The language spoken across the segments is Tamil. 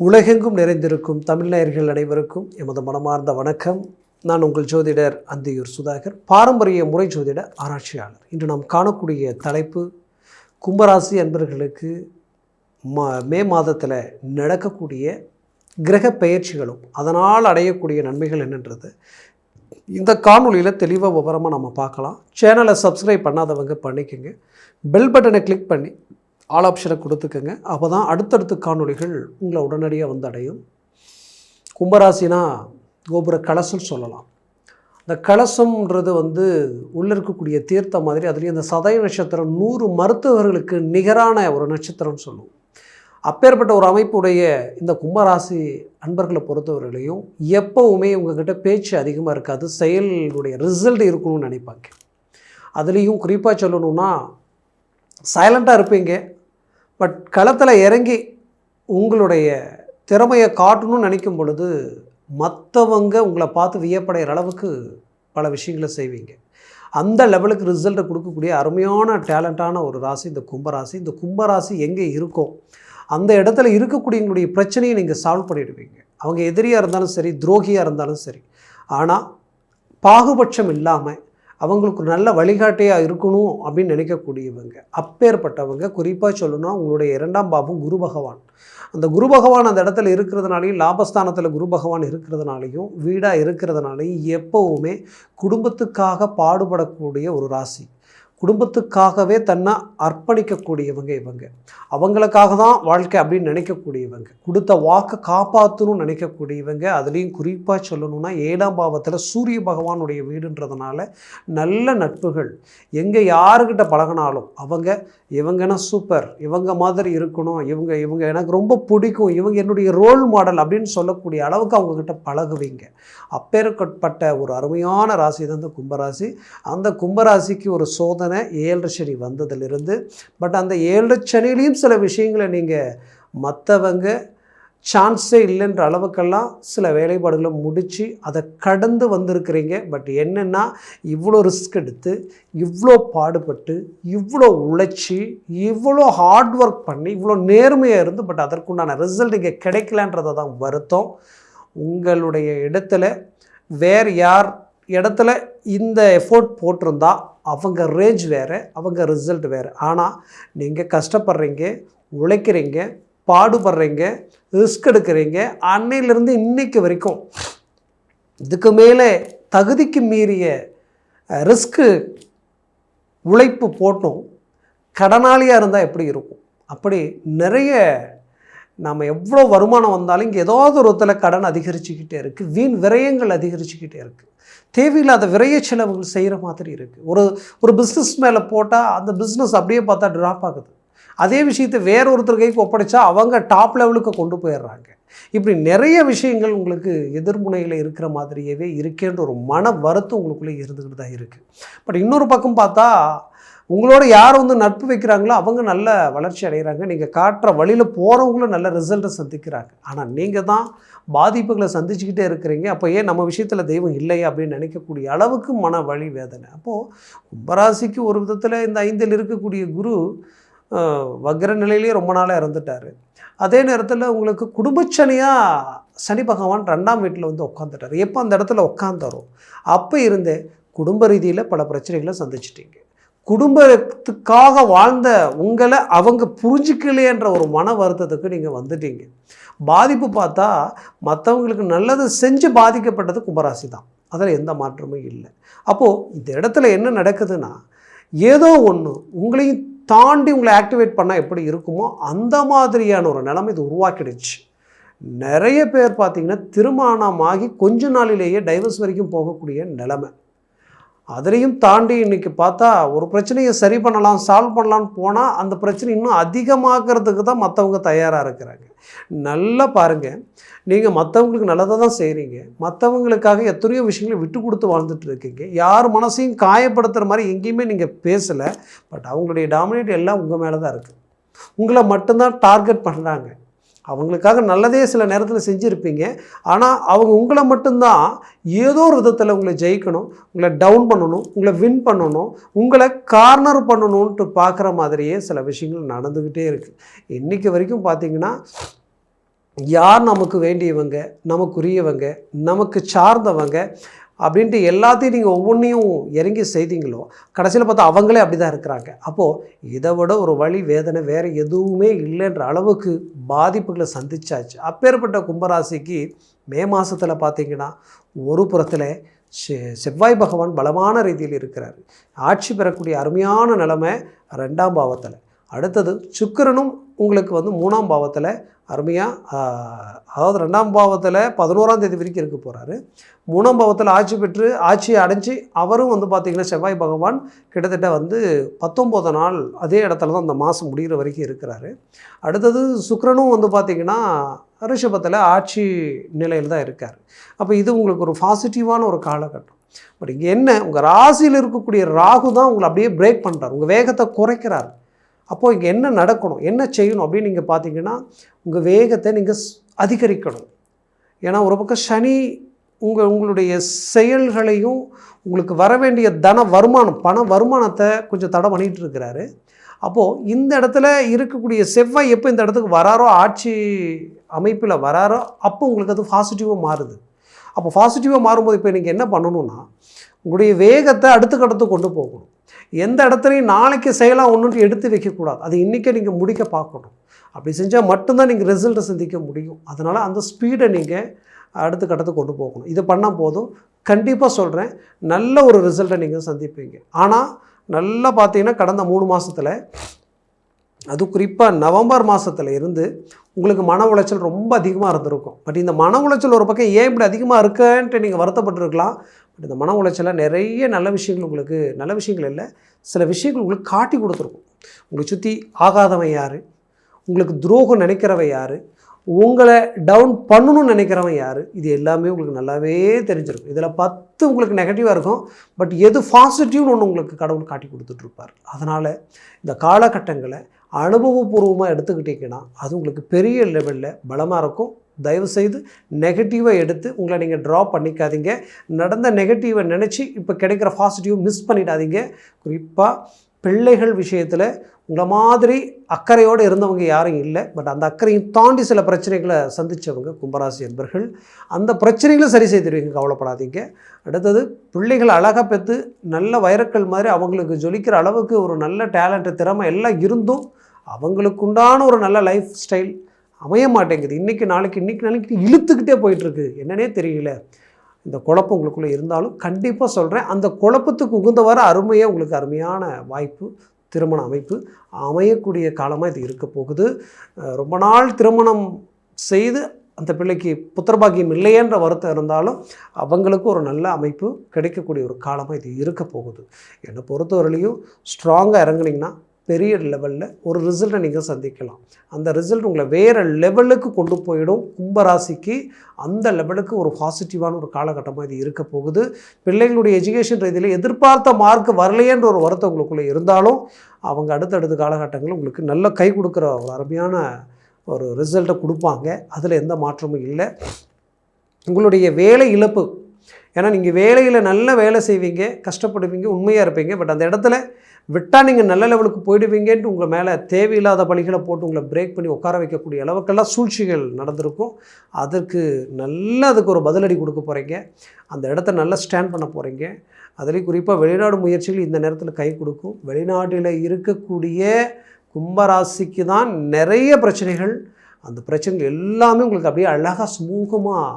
உலகெங்கும் நிறைந்திருக்கும் தமிழ் நேயர்கள் அனைவருக்கும் எமது மனமார்ந்த வணக்கம். நான் உங்கள் ஜோதிடர் அந்தியூர் சுதாகர், பாரம்பரிய முறை ஜோதிட ஆராய்ச்சியாளர். இன்று நாம் காணக்கூடிய தலைப்பு கும்பராசி அன்பர்களுக்கு மே மாதத்தில் நடக்கக்கூடிய கிரக பெயர்ச்சிகளும் அதனால் அடையக்கூடிய நன்மைகள் என்னன்றது இந்த காணொலியில் தெளிவாக விவரமாக நம்ம பார்க்கலாம். சேனலை சப்ஸ்கிரைப் பண்ணாதவங்க பண்ணிக்கோங்க, பெல் பட்டனை கிளிக் பண்ணி ஆல் ஆப்ஷனை கொடுத்துக்கோங்க. அப்போ தான் அடுத்தடுத்த காணொலிகள் உங்களை உடனடியாக வந்து அடையும். கும்பராசினா கோபுர கலசம் சொல்லலாம். இந்த கலசம்ன்றது உள்ளே இருக்கக்கூடிய தீர்த்தம் மாதிரி, அதுலேயும் இந்த சதய நட்சத்திரம் 100 மருத்துவர்களுக்கு நிகரான ஒரு நட்சத்திரம்னு சொல்லுவோம். அப்பேற்பட்ட ஒரு அமைப்புடைய இந்த கும்பராசி அன்பர்களை பொறுத்தவரையிலையும் எப்போவுமே உங்ககிட்ட பேச்சு அதிகமாக இருக்காது, செயலுடைய ரிசல்ட் இருக்கணும்னு நினைப்பாங்க. அதுலேயும் குறிப்பாக சொல்லணுன்னா சைலண்ட்டாக இருப்பீங்க, பட் களத்தில் இறங்கி உங்களுடைய திறமையை காட்டணும்னு நினைக்கும் பொழுது மற்றவங்க உங்களை பார்த்து வியப்படைகிற அளவுக்கு பல விஷயங்களை செய்வீங்க. அந்த லெவலுக்கு ரிசல்ட்டை கொடுக்கக்கூடிய அருமையான டேலண்டான ஒரு ராசி இந்த கும்பராசி. இந்த கும்பராசி எங்கே இருக்கோ அந்த இடத்துல இருக்கக்கூடிய எங்களுடைய பிரச்சனையை நீங்கள் சால்வ் பண்ணிடுவீங்க. அவங்க எதிரியாக இருந்தாலும் சரி, துரோகியாக இருந்தாலும் சரி, ஆனால் பாகுபட்சம் இல்லாமல் அவங்களுக்கு நல்ல வழிகாட்டியாக இருக்கணும் அப்படின்னு நினைக்கக்கூடியவங்க. அப்பேற்பட்டவங்க குறிப்பாக சொல்லணும்னா உங்களுடைய 2ஆம் பாவம் குரு பகவான். அந்த குரு பகவான் அந்த இடத்துல இருக்கிறதுனாலையும், லாபஸ்தானத்தில் குரு பகவான் இருக்கிறதுனாலையும், வீடாக இருக்கிறதுனாலையும் எப்போவுமே குடும்பத்துக்காக பாடுபடக்கூடிய ஒரு ராசி. குடும்பத்துக்காகவே தன்னை அர்ப்பணிக்கக்கூடியவங்க இவங்க. அவங்களுக்காக தான் வாழ்க்கை அப்படின்னு நினைக்கக்கூடியவங்க. கொடுத்த வாக்கை காப்பாற்றணும்னு நினைக்கக்கூடியவங்க. அதுலேயும் குறிப்பாக சொல்லணும்னா 7ஆம் பாவத்தில் சூரிய பகவானுடைய வீடுன்றதுனால நல்ல நட்புகள். எங்கே யாருக்கிட்ட பழகினாலும் இவங்கன்னா சூப்பர், இவங்க மாதிரி இருக்கணும், இவங்க எனக்கு ரொம்ப பிடிக்கும், இவங்க என்னுடைய ரோல் மாடல் அப்படின்னு சொல்லக்கூடிய அளவுக்கு அவங்கக்கிட்ட பழகுவீங்க. அப்பேற்பட்ட ஒரு அருமையான ராசி தான் இந்த கும்பராசி. அந்த கும்பராசிக்கு ஒரு சோதனை 7 சனி வந்ததிலிருந்து, பட் அந்த 7 சனிலையும் சில விஷயங்களை நீங்கள் மற்றவங்க சான்ஸே இல்லைன்ற அளவுக்கெல்லாம் சில வேலைப்பாடுகளை முடித்து அதை கடந்து வந்திருக்கிறீங்க. பட் என்னென்னா இவ்வளோ ரிஸ்க் எடுத்து, இவ்வளோ பாடுபட்டு, இவ்வளோ உழைச்சி, இவ்வளோ ஹார்ட் ஒர்க் பண்ணி, இவ்வளோ நேர்மையாக இருந்து, பட் அதற்குண்டான ரிசல்ட் இங்கே கிடைக்கலன்றதை தான் வருத்தம். உங்களுடைய இடத்துல வேறு யார் இடத்துல இந்த எஃபோர்ட் போட்டிருந்தா அவங்க ரேஞ்ச் வேறு, அவங்க ரிசல்ட் வேறு. ஆனால் நீங்கள் கஷ்டப்படுறீங்க, உழைக்கிறீங்க, பாடுபடுறீங்க, ரிஸ்க் எடுக்கிறீங்க. அன்னையிலேருந்து இன்றைக்கு வரைக்கும் இதுக்கு மேலே தகுதிக்கு மீறிய ரிஸ்க்கு உழைப்பு போட்டும் கடனாளியாக இருந்தால் எப்படி இருக்கும்? அப்படி நிறைய நாம் எவ்வளோ வருமானம் வந்தாலும் இங்கே ஏதாவது ஒரு ஒருத்தல கடன் அதிகரிச்சுக்கிட்டே இருக்குது, வீண் விரயங்கள் அதிகரிச்சுக்கிட்டே இருக்குது, தேவையில்லாத விரைய செலவுகள் செய்கிற மாதிரி இருக்குது. ஒரு பிஸ்னஸ் மேலே போட்டால் அந்த பிஸ்னஸ் அப்படியே பார்த்தா ட்ராப் ஆகுது. அதே விஷயத்தை வேற ஒருத்தர் கைக்கு ஒப்படைச்சா அவங்க டாப் லெவலுக்கு கொண்டு போயிடுறாங்க. இப்படி நிறைய விஷயங்கள் உங்களுக்கு எதிர்முனையில் இருக்கிற மாதிரியவே இருக்கேன்ற ஒரு மன வருத்தம் உங்களுக்குள்ளே இருந்துக்கிட்டு தான் இருக்குது. பட் இன்னொரு பக்கம் பார்த்தா உங்களோட யார் நட்பு வைக்கிறாங்களோ அவங்க நல்ல வளர்ச்சி அடைகிறாங்க. நீங்கள் காட்டுற வழியில் போகிறவங்களும் நல்ல ரிசல்ட்டை சந்திக்கிறாங்க. ஆனால் நீங்கள் தான் பாதிப்புகளை சந்திச்சுக்கிட்டே இருக்கிறீங்க. அப்போ ஏன் நம்ம விஷயத்தில் தெய்வம் இல்லையா அப்படின்னு நினைக்கக்கூடிய அளவுக்கு மன வலி வேதனை. அப்போது கும்பராசிக்கு ஒரு விதத்தில் இந்த 5இல் இருக்கக்கூடிய குரு வக்ர நிலையிலேயே ரொம்ப நாளாக இறந்துட்டார். அதே நேரத்தில் உங்களுக்கு குடும்பச்சனியாக சனி பகவான் 2ஆம் வீட்டில் உட்காந்துட்டார். எப்போ அந்த இடத்துல உட்காந்தாரோ அப்போ இருந்தே குடும்ப ரீதியில் பல பிரச்சனைகளை சந்திச்சிட்டிங்க. குடும்பத்துக்காக வாழ்ந்த உங்களை அவங்க புரிஞ்சிக்கலையன்ற ஒரு மன வருத்தத்துக்கு நீங்கள் வந்துட்டீங்க. பாதிப்பு பார்த்தா மற்றவங்களுக்கு நல்லது செஞ்சு பாதிக்கப்பட்டது கும்பராசி தான், அதில் எந்த மாற்றமும் இல்லை. அப்போது இந்த இடத்துல என்ன நடக்குதுன்னா, ஏதோ ஒன்று உங்களையும் தாண்டி உங்களை ஆக்டிவேட் பண்ணால் எப்படி இருக்குமோ அந்த மாதிரியான ஒரு நிலைமை இது உருவாக்கிடுச்சு. நிறைய பேர் பார்த்திங்கன்னா திருமணமாகி கொஞ்ச நாளிலேயே டைவர்ஸ் வரைக்கும் போகக்கூடிய நிலைமை. அதிலையும் தாண்டி இன்றைக்கி பார்த்தா ஒரு பிரச்சனையை சரி பண்ணலாம், சால்வ் பண்ணலான்னு போனால் அந்த பிரச்சனை இன்னும் அதிகமாகிறதுக்கு தான் மற்றவங்க தயாராக இருக்கிறாங்க. நல்லா பாருங்கள், நீங்கள் மற்றவங்களுக்கு நல்லதாக தான் செய்கிறீங்க, மற்றவங்களுக்காக எத்தனையோ விஷயங்களை விட்டு கொடுத்து வாழ்ந்துட்டு இருக்கீங்க. யார் மனசையும் காயப்படுத்துகிற மாதிரி எங்கேயுமே நீங்கள் பேசலை. பட் அவங்களுடைய டாமினேட் எல்லாம் உங்கள் மேலே தான் இருக்குது. உங்களை மட்டும்தான் டார்கெட் பண்ணுறாங்க. அவங்களுக்காக நல்லதே சில நேரத்தில் செஞ்சுருப்பீங்க. ஆனால் அவங்க உங்களை மட்டும்தான் ஏதோ ஒரு விதத்தில் உங்களை ஜெயிக்கணும், உங்களை டவுன் பண்ணணும், உங்களை வின் பண்ணணும், உங்களை கார்னர் பண்ணணுன்ட்டு பார்க்குற மாதிரியே சில விஷயங்கள் நடந்துக்கிட்டே இருக்குது. இன்றைக்கி வரைக்கும் பார்த்திங்கன்னா யார் நமக்கு வேண்டியவங்க, நமக்குரியவங்க, நமக்கு சார்ந்தவங்க அப்படின்ட்டு எல்லாத்தையும் நீங்கள் ஒவ்வொன்றையும் இறங்கி செய்தீங்களோ, கடைசியில் பார்த்தா அவங்களே அப்படி தான் இருக்கிறாங்க. அப்போது இதை விட ஒரு வலி வேதனை வேறு எதுவுமே இல்லைன்ற அளவுக்கு பாதிப்புகளை சந்திச்சாச்சு. அப்பேற்பட்ட கும்பராசிக்கு மே மாதத்தில் பார்த்தீங்கன்னா ஒரு புறத்தில் செவ்வாய் பகவான் பலமான ரீதியில் இருக்கிறார். ஆட்சி பெறக்கூடிய அருமையான நிலைமை 2ஆம் பாவத்தில். அடுத்தது சுக்கிரனும் உங்களுக்கு வந்து 3ஆம் பாவத்தில் அருமையாக, அதாவது 2ஆம் பாவத்தில் 11ஆம் தேதி வரைக்கும் இருக்க போகிறாரு. 3ஆம் பாவத்தில் ஆட்சி பெற்று ஆட்சியை அடைஞ்சு அவரும் வந்து பார்த்திங்கன்னா செவ்வாய் பகவான் கிட்டத்தட்ட வந்து 19 நாள் அதே இடத்துல தான் அந்த மாதம் முடிகிற வரைக்கும் இருக்கிறாரு. அடுத்தது சுக்கிரனும் வந்து பார்த்திங்கன்னா ரிஷபத்தில் ஆட்சி நிலையில் தான் இருக்கார். அப்போ இது உங்களுக்கு ஒரு பாசிட்டிவான ஒரு காலகட்டம். பட் இங்கே என்ன, உங்கள் ராசியில் இருக்கக்கூடிய ராகு தான் உங்களை அப்படியே பிரேக் பண்ணுறார், உங்கள் வேகத்தை குறைக்கிறார். அப்போது இங்கே என்ன நடக்கணும், என்ன செய்யணும் அப்படின்னு நீங்கள் பார்த்தீங்கன்னா, உங்கள் வேகத்தை நீங்கள் அதிகரிக்கணும். ஏன்னா ஒரு பக்கம் சனி உங்களுடைய செயல்களையும் உங்களுக்கு வர வேண்டிய வருமானம், பண வருமானத்தை கொஞ்சம் தடை பண்ணிகிட்டு இருக்கிறாரு. அப்போது இந்த இடத்துல இருக்கக்கூடிய செவ்வாய் எப்போ இந்த இடத்துக்கு வராரோ, ஆட்சி அமைப்பில் வராரோ, அப்போ உங்களுக்கு அது பாசிட்டிவாக மாறுது. அப்போ பாசிட்டிவாக மாறும்போது இப்போ நீங்கள் என்ன பண்ணணும்னா, உங்களுடைய வேகத்தை அடுத்துக்கடுத்து கொண்டு போகணும். எந்த இடத்துலையும் நாளைக்கு செய்யலாம் ஒன்றுட்டு எடுத்து வைக்கக்கூடாது, அது இன்றைக்கே நீங்கள் முடிக்க பார்க்கணும். அப்படி செஞ்சால் மட்டும்தான் நீங்கள் ரிசல்ட்டை சந்திக்க முடியும். அதனால் அந்த ஸ்பீடை நீங்கள் அடுத்த கட்டத்துக்கு கொண்டு போகணும். இது பண்ணால் போதும், கண்டிப்பாக சொல்கிறேன், நல்ல ஒரு ரிசல்ட்டை நீங்கள் சந்திப்பீங்க. ஆனால் நல்லா பார்த்தீங்கன்னா கடந்த 3 மாதத்தில், அது குறிப்பாக நவம்பர் மாதத்தில் இருந்து உங்களுக்கு மன உளைச்சல் ரொம்ப அதிகமாக இருந்திருக்கும். பட் இந்த மன உளைச்சல் ஒரு பக்கம் ஏன் இப்படி அதிகமாக இருக்குன்ட்டு நீங்கள் வருத்தப்பட்டிருக்கலாம். பட் இந்த மன உளைச்சலை நிறைய நல்ல விஷயங்கள், உங்களுக்கு நல்ல விஷயங்கள் இல்லை, சில விஷயங்கள் உங்களுக்கு காட்டி கொடுத்துருக்கும். உங்களை சுற்றி ஆகாதவன் யார், உங்களுக்கு துரோகம் நினைக்கிறவன் யார், உங்களை டவுன் பண்ணணும்னு நினைக்கிறவன் யார், இது எல்லாமே உங்களுக்கு நல்லாவே தெரிஞ்சிருக்கும். இதில் 10 உங்களுக்கு நெகட்டிவாக இருக்கும், பட் எது பாசிட்டிவ்னு ஒன்று உங்களுக்கு கடவுள் காட்டி கொடுத்துட்ருப்பார். அதனால் இந்த காலகட்டங்களை அனுபவபூர்வமாக எடுத்துக்கிட்டிங்கன்னா அது உங்களுக்கு பெரிய லெவலில் பலமாக இருக்கும். தயவுசெய்து நெகட்டிவை எடுத்து உங்களை நீங்கள் ட்ரா பண்ணிக்காதீங்க. நடந்த நெகட்டிவை நினச்சி இப்போ கிடைக்கிற பாசிட்டிவ் மிஸ் பண்ணிடாதீங்க. குறிப்பாக பிள்ளைகள் விஷயத்தில் உங்களை மாதிரி அக்கறையோடு இருந்தவங்க யாரும் இல்லை. பட் அந்த அக்கறையும் தாண்டி சில பிரச்சனைகளை சந்தித்தவங்க கும்பராசி என்பர்கள். அந்த பிரச்சனைகளை சரி செய்திருவீங்க, கவலைப்படாதீங்க. அடுத்தது பிள்ளைகள் அழகாக பெற்று நல்ல வைரக்கல் மாதிரி அவங்களுக்கு ஜொலிக்கிற அளவுக்கு ஒரு நல்ல டேலண்ட்டு, திறமை எல்லாம் இருந்தும் அவங்களுக்குண்டான ஒரு நல்ல லைஃப் ஸ்டைல் அமைய மாட்டேங்குது. இன்றைக்கி நாளைக்கு இழுத்துக்கிட்டே போயிட்டுருக்கு, என்னன்னே தெரியல. இந்த குழப்பம் உங்களுக்குள்ளே இருந்தாலும் கண்டிப்பாக சொல்கிறேன், அந்த குழப்பத்துக்கு உகுந்தவர அருமையாக உங்களுக்கு அருமையான வாய்ப்பு, திருமண அமைப்பு அமையக்கூடிய காலமாக இது இருக்க போகுது. ரொம்ப நாள் திருமணம் செய்து அந்த பிள்ளைக்கு புத்திரபாகியம் இல்லையன்ற வருத்தம் இருந்தாலும் அவங்களுக்கு ஒரு நல்ல அமைப்பு கிடைக்கக்கூடிய ஒரு காலமாக இது இருக்க போகுது. என்னை பொறுத்தவரையிலையும் ஸ்ட்ராங்காக இறங்குனீங்கன்னா பெரிய லெவலில் ஒரு ரிசல்ட்டை நீங்கள் சந்திக்கலாம். அந்த ரிசல்ட் உங்களை வேறு லெவலுக்கு கொண்டு போயிடும். கும்பராசிக்கு அந்த லெவலுக்கு ஒரு பாசிட்டிவான ஒரு காலகட்டமாக இது இருக்க போகுது. பிள்ளைகளுடைய எஜுகேஷன் ரீதியில் எதிர்பார்த்த மார்க் வரலையேன்ற ஒரு வருத்தம் உங்களுக்குள்ளே இருந்தாலும் அவங்க அடுத்தடுத்த காலகட்டங்களில் உங்களுக்கு நல்ல கை கொடுக்குற ஒரு அருமையான ஒரு ரிசல்ட்டை கொடுப்பாங்க. அதில் எந்த மாற்றமும் இல்லை. உங்களுடைய வேலை இழப்பு, ஏன்னா நீங்கள் வேலையில் நல்ல வேலை செய்வீங்க, கஷ்டப்படுவீங்க, உண்மையாக இருப்பீங்க. பட் அந்த இடத்துல விட்டால் நீங்கள் நல்ல லெவலுக்கு போயிடுவீங்கன்ட்டு உங்கள் மேலே தேவையில்லாத பழிகளை போட்டு உங்களை பிரேக் பண்ணி உட்கார வைக்கக்கூடிய அளவுக்கெல்லாம் சூழ்ச்சிகள் நடந்திருக்கும். அதுக்கு ஒரு பதிலடி கொடுக்க போகிறீங்க. அந்த இடத்த நல்லா ஸ்டாண்ட் பண்ண போகிறீங்க. அதுலேயும் குறிப்பாக வெளிநாடு முயற்சிகள் இந்த நேரத்தில் கை கொடுக்கும். வெளிநாட்டில் இருக்கக்கூடிய கும்பராசிக்கு தான் நிறைய பிரச்சனைகள். அந்த பிரச்சனைகள் எல்லாமே உங்களுக்கு அப்படியே அழகாக ஸ்மூகமாக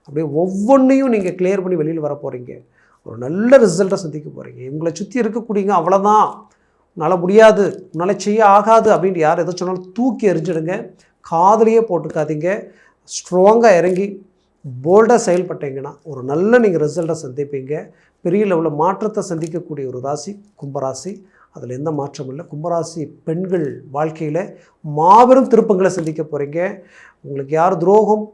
அப்படியே ஒவ்வொன்றையும் நீங்கள் கிளியர் பண்ணி வெளியில் வர போகிறீங்க. ஒரு நல்ல ரிசல்ட்டை சந்திக்க போகிறீங்க. உங்களை சுற்றி இருக்கக்கூடியங்க அவ்வளோதான், உன்னால் முடியாது, உன்னால் செய்ய ஆகாது அப்படின்ட்டு யார் எதை சொன்னாலும் தூக்கி எறிஞ்சிடுங்க. காதலியே போட்டுக்காதீங்க. ஸ்ட்ராங்காக இறங்கி போல்டாக செயல்பட்டீங்கன்னா ஒரு நல்ல நீங்கள் ரிசல்ட்டை சந்திப்பீங்க. பெரிய லெவலில் மாற்றத்தை சந்திக்கக்கூடிய ஒரு ராசி கும்பராசி. அதில் எந்த மாற்றமும் இல்லை. கும்பராசி பெண்கள் வாழ்க்கையில் மாபெரும் திருப்பங்களை சந்திக்க போகிறீங்க. உங்களுக்கு யார் துரோகம்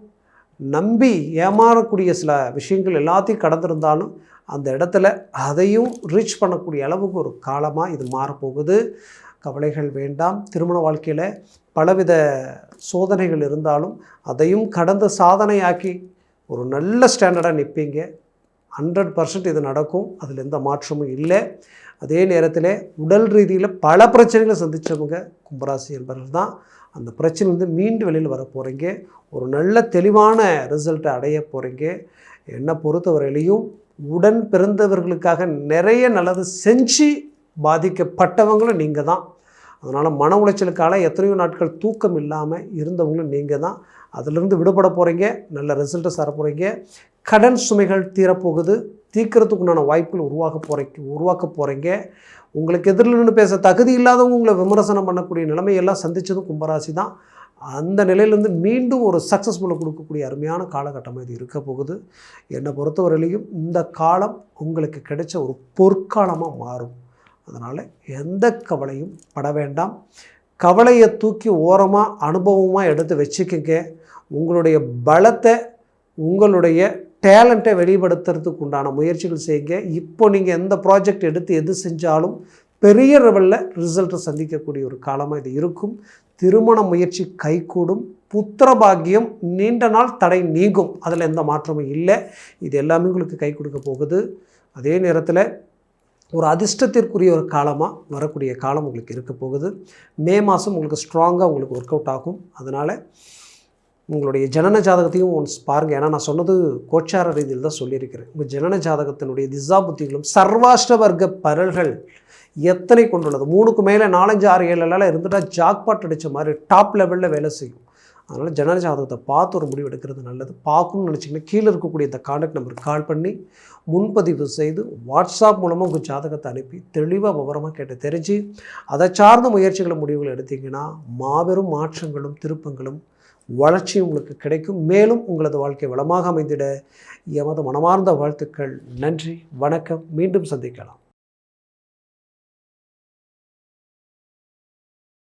நம்பி ஏமாறக்கூடிய சில விஷயங்கள் எல்லாத்தையும் கடந்திருந்தாலும் அந்த இடத்துல அதையும் ரீச் பண்ணக்கூடிய அளவுக்கு ஒரு காலமாக இது மாறப்போகுது. கவலைகள் வேண்டாம். திருமண வாழ்க்கையில் பலவித சோதனைகள் இருந்தாலும் அதையும் கடந்த சாதனையாக்கி ஒரு நல்ல ஸ்டாண்டர்டாக நிற்பீங்க. 100% இது நடக்கும், அதில் எந்த மாற்றமும் இல்லை. அதே நேரத்தில் உடல் ரீதியில் பல பிரச்சனைகளை சந்தித்தவங்க கும்பராசி என்பவர்கள் தான். அந்த பிரச்சனைலேருந்து மீண்டு வெளியில் வர போகிறீங்க. ஒரு நல்ல தெளிவான ரிசல்ட்டை அடைய போகிறீங்க. என்னை பொறுத்தவரையிலையும் உடன் பிறந்தவர்களுக்காக நிறைய நல்லது செஞ்சு பாதிக்கப்பட்டவங்களும் நீங்கள் தான். அதனால் மன உளைச்சலுக்கால எத்தனையோ நாட்கள் தூக்கம் இல்லாமல் இருந்தவங்களும் நீங்கள் தான். அதிலிருந்து விடுபட போகிறீங்க, நல்ல ரிசல்ட்டை தர போகிறீங்க. கடன் சுமைகள் தீரப்போகுது, தீர்க்கறதுக்குண்டான வாய்ப்புகள் உருவாக்க போகிறீங்க. உங்களுக்கு எதிரில் நின்று பேச தகுதி இல்லாதவங்க உங்களை விமர்சனம் பண்ணக்கூடிய நிலைமையெல்லாம் சந்தித்ததும் கும்பராசி தான். அந்த நிலையிலேருந்து மீண்டும் ஒரு சக்ஸஸ்ஃபுல்லை கொடுக்கக்கூடிய அருமையான காலகட்டமாக இது இருக்க போகுது. என்னை பொறுத்தவரையிலையும் இந்த காலம் உங்களுக்கு கிடைச்ச ஒரு பொற்காலமாக மாறும். அதனால் எந்த கவலையும் பட வேண்டாம். கவலையை தூக்கி ஓரமாக அனுபவமாக எடுத்து வச்சுக்கோங்க. உங்களுடைய பலத்தை, உங்களுடைய டேலண்ட்டை வெளிப்படுத்துறதுக்கு உண்டான முயற்சிகள் செய்யுங்க. இப்போ நீங்கள் எந்த ப்ராஜெக்ட் எடுத்து எது செஞ்சாலும் பெரிய லெவலில் ரிசல்ட்டை சந்திக்கக்கூடிய ஒரு காலமாக இது இருக்கும். திருமண முயற்சி கைகூடும். புத்திர பாக்கியம் நீண்ட நாள் தடை நீங்கும், அதில் எந்த மாற்றமும் இல்லை. இது எல்லாமே உங்களுக்கு கை கொடுக்க போகுது. அதே நேரத்தில் ஒரு அதிர்ஷ்டத்திற்குரிய ஒரு காலமாக வரக்கூடிய காலம் உங்களுக்கு இருக்க போகுது. மே மாதம் உங்களுக்கு ஸ்ட்ராங்காக உங்களுக்கு ஒர்க் அவுட் ஆகும். அதனால் உங்களுடைய ஜனன ஜாதகத்தையும் ஒன்ஸ் பாருங்கள். ஏன்னா நான் சொன்னது கோச்சார ரீதியில் தான் சொல்லியிருக்கிறேன். உங்கள் ஜனன ஜாதகத்தினுடைய திசா புத்திகளும் சர்வாஷ்ட வர்க்க பரல்கள் எத்தனை கொண்டுள்ளது, 3க்கு மேலே 4, 5, 6, 7 இருந்துட்டால் ஜாக்பாட் அடித்த மாதிரி டாப் லெவலில் வேலை செய்யும். அதனால் ஜனன ஜாதகத்தை பார்த்து ஒரு முடிவு எடுக்கிறது நல்லது. பார்க்கணும்னு நினச்சிங்கன்னா கீழே இருக்கக்கூடிய இந்த கான்டாக்ட் நம்பருக்கு கால் பண்ணி முன்பதிவு செய்து வாட்ஸ்அப் மூலமாக உங்கள் ஜாதகத்தை அனுப்பி தெளிவாக விவரமாக கேட்டு தெரிஞ்சு அதை சார்ந்த முயற்சிகளை முடிவுகள் எடுத்திங்கன்னா மாபெரும் மாற்றங்களும் திருப்பங்களும் வளர்ச்சியும் உங்களுக்கு கிடைக்கும். மேலும் உங்களது வாழ்க்கை வளமாக அமைந்திட எமது மனமார்ந்த வாழ்த்துக்கள். நன்றி, வணக்கம். மீண்டும் சந்திக்கலாம்.